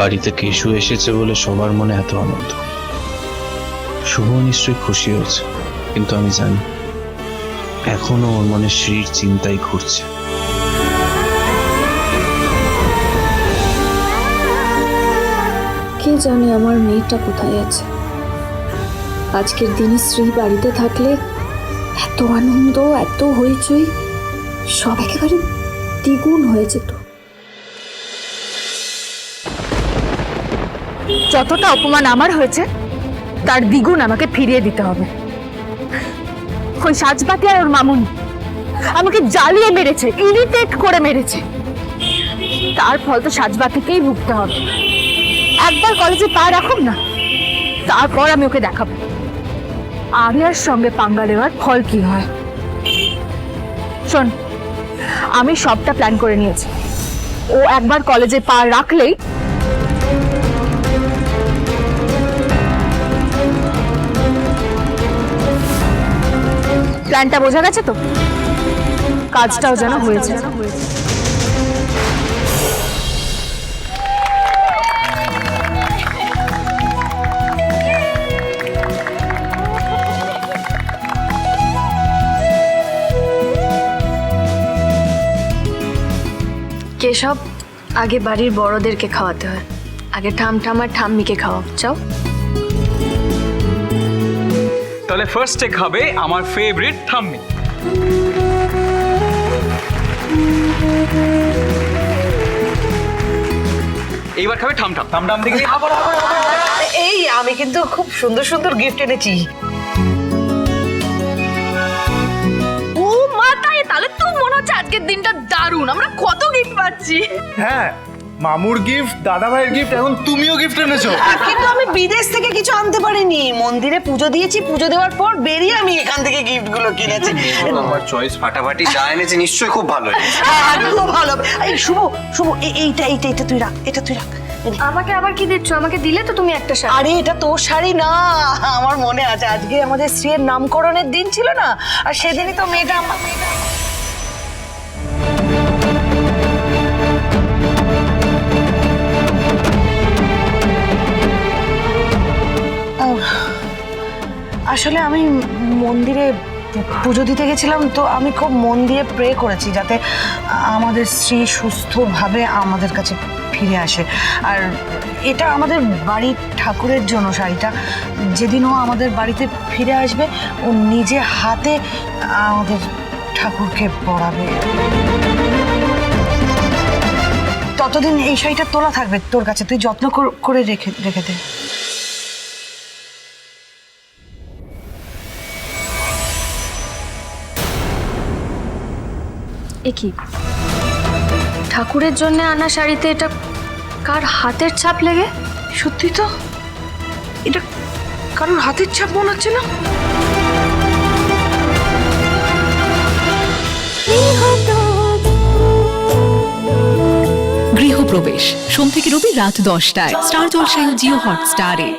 বাড়িতে কেশু এসেছে বলে সবার মনে এত আনন্দ। শুভ নিশ্চয়ই খুশি হয়েছে, কিন্তু আমি জানি এখনো ওর মনে শ্রীর চিন্তাই ঘুরছে। কে জানে আমার মেয়েটা কোথায় আছে। আজকের দিনে শ্রী বাড়িতে থাকলে এত আনন্দ, এত হইচই, সব একেবারে দ্বিগুণ হয়ে যেত। যতটা অপমান আমার হয়েছে তার দ্বিগুণ আমাকে ফিরিয়ে দিতে হবে। ওই সাজবাতি আর ওর মামুন আমাকে জ্বালিয়ে মেরেছে, ইরিটেট করে মেরেছে। তার ফল তো সাজবাতিকেই ভুগতে হবে। একবার কলেজে পা রাখুক না, তারপর আমি ওকে দেখাবো আরিয়ার সঙ্গে পাঙ্গা দেওয়ার ফল কি হয়। শোন, আমি সবটা প্ল্যান করে নিয়েছি। ও একবার কলেজে পা রাখলেই প্ল্যানটা বোঝা গেছে তো, কাজটাও যেন হয়েছে। কেশব, আগে বাড়ির বড়দেরকে খাওয়াতে হয়। আগে ঠাম আর ঠাম্মিকে খাওয়াও, চাও? তাহলে ফার্স্টে খাবে আমার ফেভারিট ঠাম্মি। এইবার খাবে ঠাম ঠাম ঠাম ঠাম দেখি। এই আমি কিন্তু খুব সুন্দর সুন্দর গিফট এনেছি। ও মা, তাই তাহলে তো মনে হচ্ছে আজকের দিনটা দারুণ। আমরা কত গিফট পাচ্ছি। হ্যাঁ, মামুর গিফট, দাদা ভাইয়ের গিফট, এখন তুমিও গিফট এনেছো। কিন্তু আমি বিদেশ থেকে কিছু আনতে পারিনি। মন্দিরে পুজো দিয়েছি, পুজো দেওয়ার পর বেরিয়ে আমি এখান থেকে গিফট গুলো কিনেছি। আমার চয়েস ফাটাফাটি, যা এনেছে নিশ্চয়ই খুব ভালো। খুব ভালো। এই শুভ শুভ, এইটা তুই রাখ, এটা তুই রাখ। আমাকে আবার কি দিচ্ছ? আমাকে দিলে তো তুমি একটা শাড়ি। আরে এটা তোর শাড়ি না, আমার মনে আছে আজকে আমাদের শ্রীর নামকরণের দিন ছিল না, আর সেদিনই তো মেয়েটা আসলে আমি মন্দিরে পুজো দিতে গেছিলাম, তো আমি খুব মন দিয়ে প্রে করেছি যাতে আমাদের শ্রী সুস্থভাবে আমাদের কাছে ফিরে আসে। আর এটা আমাদের বাড়ির ঠাকুরের জন্য শাড়িটা। যেদিন ও আমাদের বাড়িতে ফিরে আসবে, ও নিজে হাতে আমাদের ঠাকুরকে পরাবে। ততদিন এই শাড়িটা তোলা থাকবে তোর কাছে, তুই যত্ন করে রেখে দে। এ কি, ঠাকুরের জন্য আনা শাড়িতে এটা কার হাতের ছাপ লেগে? সত্যি তো, এটা কারোর হাতের ছাপ মনে হচ্ছে না। গৃহপ্রবেশ সোম থেকে রবি রাত 10টায় স্টার জলসায় ও জিও হটস্টারে।